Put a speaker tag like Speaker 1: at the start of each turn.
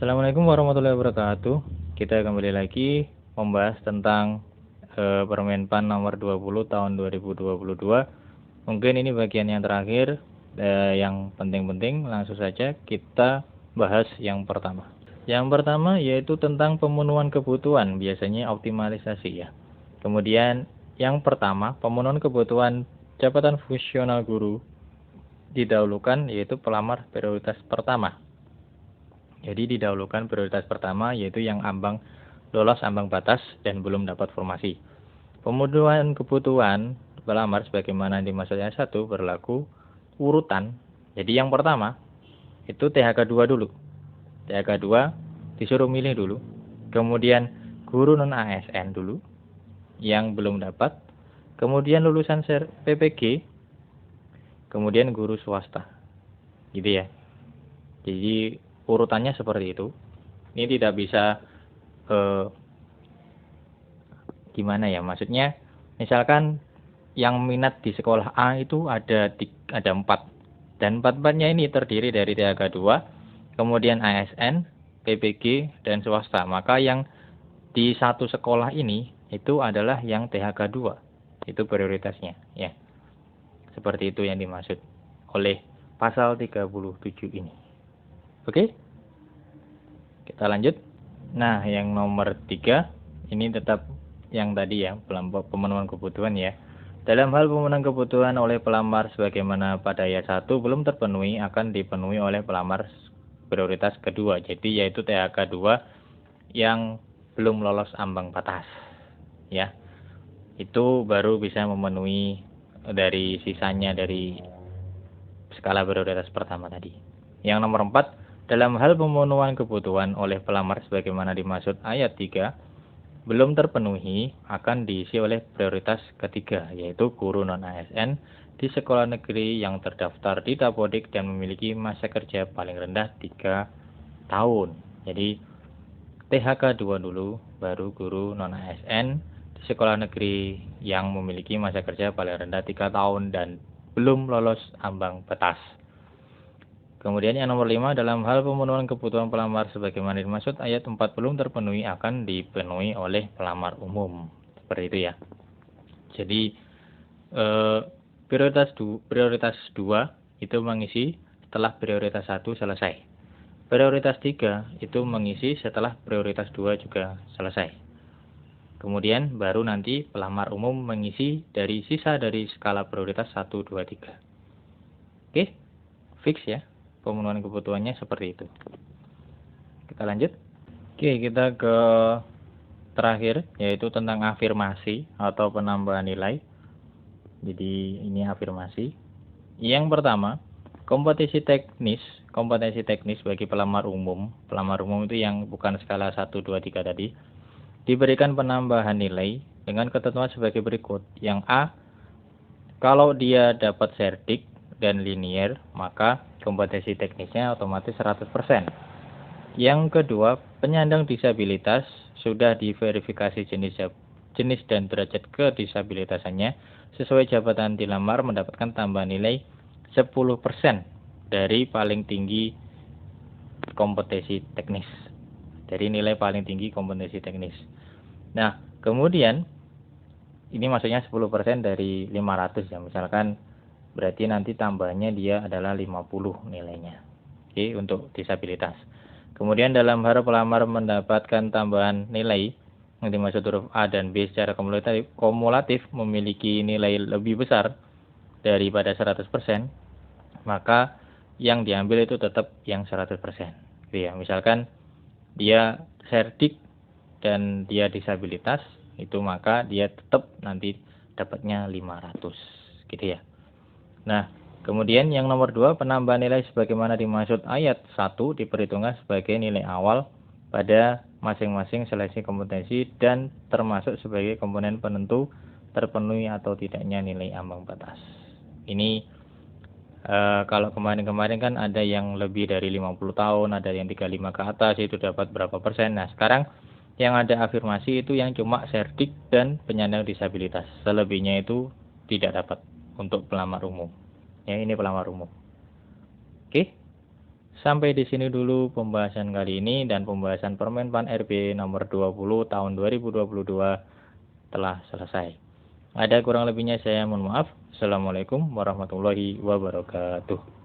Speaker 1: Assalamualaikum warahmatullahi wabarakatuh. Kita kembali lagi membahas tentang Permenpan nomor 20 tahun 2022. Mungkin ini bagian yang terakhir, yang penting-penting. Langsung saja kita bahas yang pertama. Yang pertama yaitu tentang pemenuhan kebutuhan, biasanya optimalisasi ya. Kemudian yang pertama, pemenuhan kebutuhan jabatan fungsional guru didahulukan yaitu pelamar prioritas pertama. Jadi didahulukan prioritas pertama yaitu yang lolos ambang batas dan belum dapat formasi. Pemenuhan kebutuhan pelamar sebagaimana dimaksud ayat 1 berlaku urutan. Jadi yang pertama itu THK 2 dulu. THK 2 disuruh milih dulu. Kemudian guru non ASN dulu yang belum dapat. Kemudian lulusan PPG. Kemudian guru swasta. Gitu ya. Jadi urutannya seperti itu. Ini tidak bisa gimana ya, maksudnya misalkan yang minat di sekolah A itu ada 4 dan 4-4-nya ini terdiri dari THK 2, kemudian ASN, PPG dan swasta. Maka yang di satu sekolah ini itu adalah yang THK 2. Itu prioritasnya ya. Seperti itu yang dimaksud oleh pasal 37 ini. Oke, kita lanjut. Nah, yang nomor 3 ini tetap yang tadi ya, pemenuhan kebutuhan ya. Dalam hal pemenuhan kebutuhan oleh pelamar sebagaimana pada ayat 1 belum terpenuhi akan dipenuhi oleh pelamar prioritas kedua. Jadi yaitu THK 2 yang belum lolos ambang batas. Ya. Itu baru bisa memenuhi dari sisanya dari skala prioritas pertama tadi. Yang nomor 4, dalam hal pemenuhan kebutuhan oleh pelamar sebagaimana dimaksud ayat 3 belum terpenuhi akan diisi oleh prioritas ketiga yaitu guru non ASN di sekolah negeri yang terdaftar di Dapodik dan memiliki masa kerja paling rendah 3 tahun. Jadi THK 2 dulu baru guru non ASN di sekolah negeri yang memiliki masa kerja paling rendah 3 tahun dan belum lolos ambang batas. Kemudian yang nomor 5, dalam hal pemenuhan kebutuhan pelamar sebagaimana dimaksud ayat 4 belum terpenuhi akan dipenuhi oleh pelamar umum. Seperti itu ya. Jadi prioritas 2 itu mengisi setelah prioritas 1 selesai. Prioritas 3 itu mengisi setelah prioritas 2 juga selesai. Kemudian baru nanti pelamar umum mengisi dari sisa dari skala prioritas 1, 2, 3. Oke, fix ya. Pemenuhan kebutuhannya seperti itu. Kita lanjut. Oke, kita ke terakhir yaitu tentang afirmasi atau penambahan nilai. Jadi ini afirmasi. Yang pertama, kompetensi teknis bagi pelamar umum. Pelamar umum itu yang bukan skala 1, 2, 3 tadi. Diberikan penambahan nilai dengan ketentuan sebagai berikut. Yang A, kalau dia dapat serdik dan linier, maka kompetensi teknisnya otomatis 100%. Yang kedua, penyandang disabilitas sudah diverifikasi jenis dan derajat kedisabilitasannya sesuai jabatan dilamar mendapatkan tambahan nilai 10% dari paling tinggi kompetensi teknis. Dari nilai paling tinggi kompetensi teknis. Nah, kemudian ini maksudnya 10% dari 500 ya, misalkan berarti nanti tambahnya dia adalah 50 nilainya. Oke, untuk disabilitas. Kemudian dalam hal pelamar mendapatkan tambahan nilai yang dimaksud huruf A dan B secara kumulatif memiliki nilai lebih besar daripada 100%, maka yang diambil itu tetap yang 100%. Oke ya, misalkan dia serdik dan dia disabilitas, itu maka dia tetap nanti dapatnya 500. Gitu ya. Nah, kemudian yang nomor 2, penambahan nilai sebagaimana dimaksud ayat 1 diperhitungkan sebagai nilai awal pada masing-masing seleksi kompetensi dan termasuk sebagai komponen penentu terpenuhi atau tidaknya nilai ambang batas. Ini kalau kemarin-kemarin kan ada yang lebih dari 50 tahun, ada yang 35 ke atas, itu dapat berapa persen. Nah, sekarang yang ada afirmasi itu yang cuma serdik dan penyandang disabilitas. Selebihnya itu tidak dapat untuk pelamar umum. Ya, ini pelamar umum. Oke. Sampai di sini dulu pembahasan kali ini dan pembahasan Permenpan RB nomor 20 tahun 2022 telah selesai. Ada kurang lebihnya saya mohon maaf. Assalamualaikum warahmatullahi wabarakatuh.